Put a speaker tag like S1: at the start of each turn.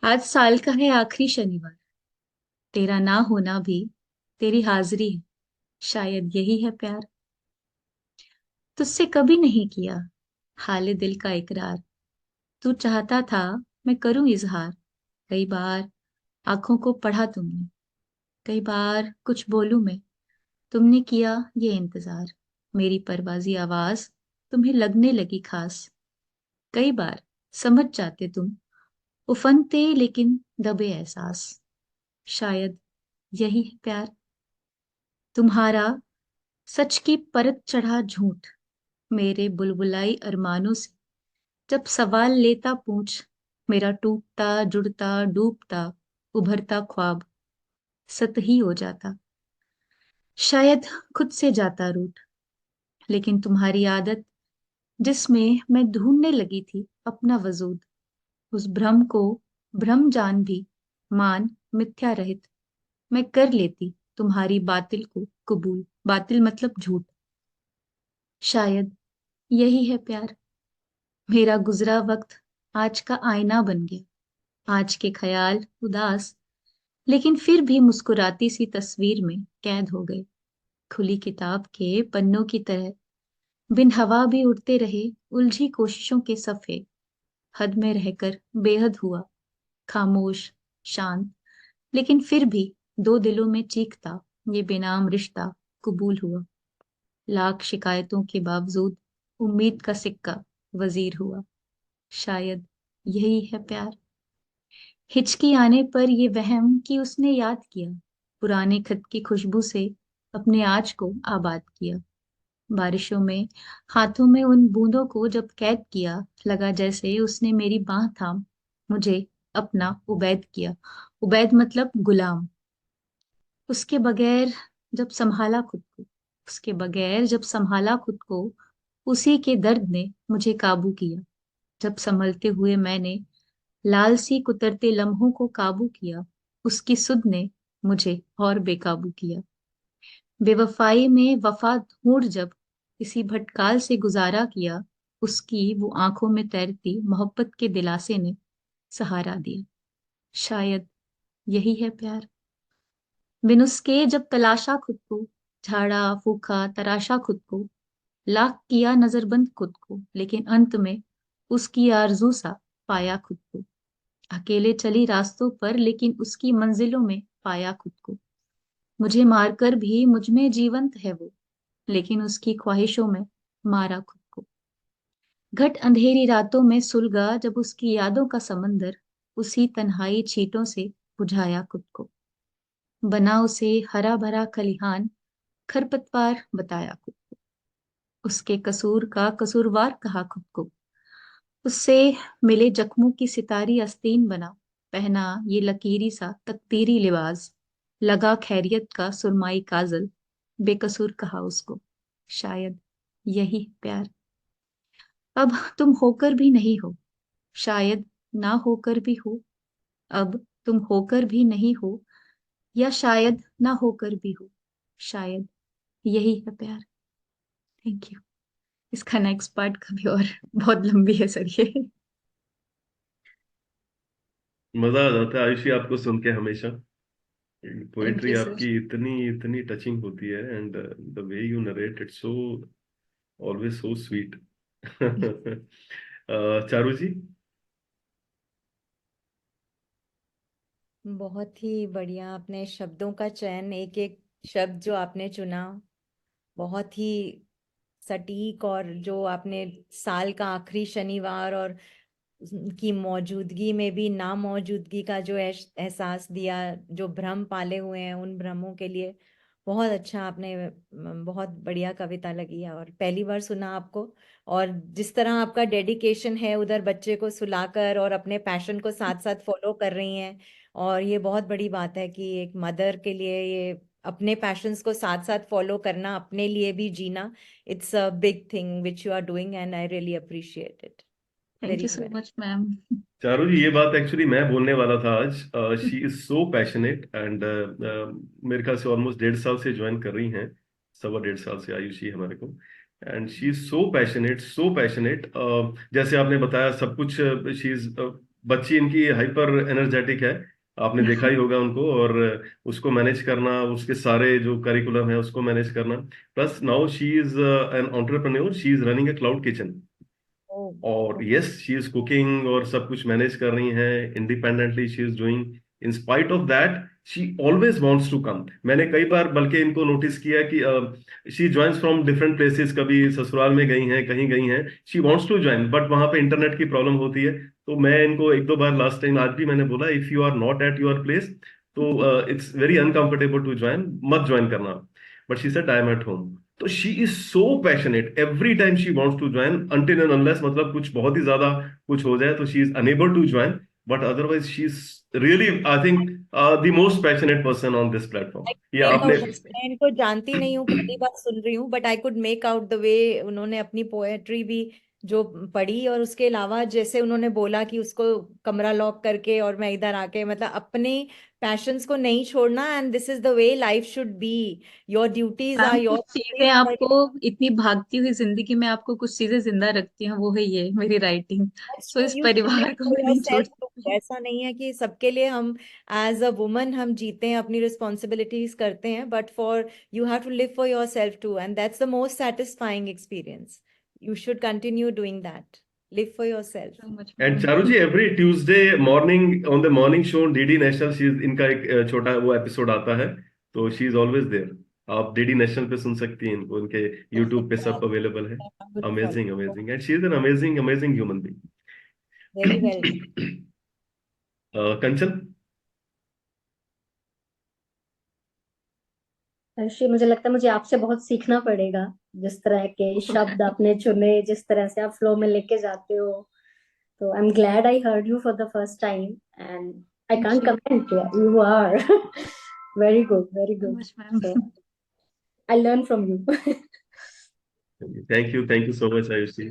S1: आज साल का है आखिरी शनिवार। तेरा ना होना भी तेरी हाजिरी है। शायद यही है प्यार। तुझसे कभी नहीं किया हाले दिल का इकरार। तू चाहता था मैं करूं इजहार। कई बार आंखों को पढ़ा तुमने। कई बार कुछ बोलूं मैं। तुमने किया ये इंतजार। मेरी परवाज़ी आवाज तुम्हें लगने लगी खास। कई बार समझ जाते तुम। उफनते लेकिन दबे एहसास। शायद यही है प्यार। तुम्हारा सच की परत चढ़ा झूठ मेरे बुलबुलाई अरमानों से। जब सवाल लेता पूछ मेरा टूटता जुड़ता डूबता उभरता ख्वाब सतही हो जाता। शायद खुद से जाता रूठ। लेकिन तुम्हारी आदत जिसमें मैं ढूंढने लगी थी अपना वजूद। उस भ्रम को भ्रम जान भी मान मिथ्या रहित मैं कर लेती तुम्हारी बातिल को कबूल। बातिल मतलब झूठ। शायद यही है प्यार। मेरा गुजरा वक्त आज का आईना बन गया। आज के ख्याल उदास लेकिन फिर भी मुस्कुराती सी तस्वीर में कैद हो गए। खुली किताब के पन्नों की तरह बिन हवा भी उड़ते रहे। उलझी कोशिशों के सफे हद में रहकर बेहद हुआ। खामोश शांत लेकिन फिर भी दो दिलों में चीखता ये बेनाम रिश्ता कबूल हुआ। लाख शिकायतों के बावजूद उम्मीद का सिक्का वजीर हुआ। शायद यही है प्यार। हिचकी आने पर ये वहम कि उसने याद किया पुराने खत की खुशबू से अपने आज को आबाद किया। बारिशों में हाथों में उन बूंदों को जब कैद किया लगा जैसे उसने मेरी बांह थाम मुझे अपना उबैद किया। उबैद मतलब गुलाम। उसके बगैर जब संभाला खुद को उसके बगैर जब संभाला खुद को उसी के दर्द ने मुझे काबू किया। जब संभलते हुए मैंने लाल सी कुतरते लम्हों को काबू किया उसकी सुध ने मुझे और बेकाबू किया। बेवफाई में वफा ढूंढ जब किसी भटकाल से गुजारा किया उसकी वो आंखों में तैरती मोहब्बत के दिलासे ने सहारा दिया। शायद यही है प्यार। बिन उसके जब तलाशा खुद को झाड़ा फूका तराशा खुद को लाख किया नजरबंद खुद को लेकिन अंत में उसकी आरजू सा पाया खुद को। अकेले चली रास्तों पर लेकिन उसकी मंजिलों में पाया खुद को। मुझे मारकर भी मुझ में जीवंत है वो लेकिन उसकी ख्वाहिशों में मारा खुद को। घट अंधेरी रातों में सुलगा जब उसकी यादों का समंदर उसी तन्हाई छींटों से बुझाया खुद को। बना उसे हरा भरा खलिहान खरपतवार बताया खुद को। उसके कसूर का कसूरवार कहा खुद को। उससे मिले जख्मों की सितारी आस्तीन बना पहना ये लकीरी सा तकदीरी लिबास। लगा खैरियत का सुरमाई काजल बेकसूर कहा उसको। शायद यही प्यार। अब तुम होकर भी नहीं हो। शायद ना होकर भी हो। अब तुम होकर भी नहीं हो या शायद ना होकर भी हो। शायद यही है प्यार। Thank you. इसका नेक्स्ट पार्ट कभी और बहुत लंबी है सर ये।
S2: मजा आ जाता है आयुषी आपको सुन के हमेशा।
S1: Thank
S2: poetry
S1: you sir.
S2: आपकी इतनी इतनी टचिंग होती है, and the way you narrate it's so always so sweet. Charu ji.
S3: बहुत ही बढ़िया। आपने शब्दों का चयन, एक एक शब्द जो आपने चुना बहुत ही सटीक, और जो आपने साल का आखिरी शनिवार और की मौजूदगी में भी ना मौजूदगी का जो एहसास दिया, जो भ्रम पाले हुए हैं उन भ्रमों के लिए बहुत अच्छा आपने बहुत बढ़िया कविता लगी है और पहली बार सुना आपको। और जिस तरह आपका डेडिकेशन है उधर बच्चे को सुलाकर और अपने पैशन को साथ साथ फॉलो कर रही हैं, और ये बहुत बड़ी बात है कि एक मदर के लिए ये अपने पैशंस को साथ साथ फॉलो करना, अपने लिए भी जीना, it's a big thing which you are doing and I really appreciate it
S1: thank
S3: very
S1: you so
S3: very.
S1: Much ma'am.
S2: Charu ji, ये बात एक्चुअली मैं बोलने वाला था आज। She is so passionate, and मेरे ख्याल से ऑलमोस्ट 1.5 साल से ज्वाइन कर रही हैं। 1.25 साल से आयुषी हमारे को। And she is so passionate, so passionate. जैसे आपने बताया सब कुछ, शी इज बच्ची इनकी हाइपर एनर्जेटिक है, आपने देखा ही होगा उनको, और उसको मैनेज करना, उसके सारे जो करिकुलम है उसको मैनेज करना, plus now she is an entrepreneur, she is running a cloud kitchen.
S3: Oh,
S2: और यस, शी इज कुकिंग और सब कुछ मैनेज कर रही हैं independently, she is doing. In spite of that she always wants to come. मैंने कई बार बल्कि इनको नोटिस किया कि she joins from different places, कभी ससुराल में गई हैं, कहीं गई हैं, she wants to join, but वहां पे इंटरनेट की प्रॉब्लम होती है। तो मैं इनको एक दो बार लास्ट टाइम, आज भी मैंने बोला, if you are not at your place तो it's very uncomfortable to join, मत ज्वाइन करना। But she said I am at home. तो she is so passionate, every time she wants to join, until and unless मतलब कुछ बहुत ही ज्यादा कुछ हो जाए तो she is unable to join, but otherwise she is really, I think, the most passionate person on this platform. ये
S3: मेक
S2: आपने
S3: आउट, मैं इनको जानती नहीं हूँ, पहली बार सुन रही हूँ, but I could make out the way उन्होंने अपनी पोएट्री भी जो पढ़ी, और उसके अलावा जैसे उन्होंने बोला कि उसको कमरा लॉक करके और मैं इधर आके, मतलब अपने पैशंस को नहीं छोड़ना, and this is the way life should be. Your duties are
S1: ma'am
S3: your
S1: कुछ चीजें आपको, इड्यूटीज, इतनी भागती हुई जिंदगी में आपको कुछ चीजें जिंदा रखती हैं, वो है ये मेरी राइटिंग।
S3: That's
S1: so
S3: true.
S1: इस
S3: You should live
S1: परिवार को
S3: for
S1: मैं नहीं
S3: yourself too.
S1: छोड़ती।
S3: ऐसा नहीं है कि सबके लिए हम एज अ वुमन हम जीते हैं, अपनी रिस्पॉन्सिबिलिटीज करते हैं, but for you have to live for yourself too, and that's the most satisfying experience. You should continue doing that. Live for yourself.
S1: So much
S2: and
S1: ma'am.
S2: Charu ji, every Tuesday morning on the morning show DD National, she इनका एक छोटा वो episode आता है, तो she is always there. आप DD National पे सुन सकती हैं इनको, उनके यूट्यूब पे सब अवेलेबल है।
S3: Good
S2: amazing
S3: follow.
S2: Amazing, and she is an amazing amazing human
S3: Very well.
S2: Being. Kanchan.
S4: Arshi, मुझे लगता है मुझे आपसे बहुत सीखना पड़ेगा। जिस तरह के शब्द आपने चुने, जिस तरह से आप फ्लो में लेके जाते हो, तो I am glad I heard you for the first time, and I
S1: thank
S4: can't
S1: you
S4: comment, you are very good, very
S1: so
S4: good.
S1: Much ma'am.
S4: So I learn from you.
S2: Thank you so much Ayushi.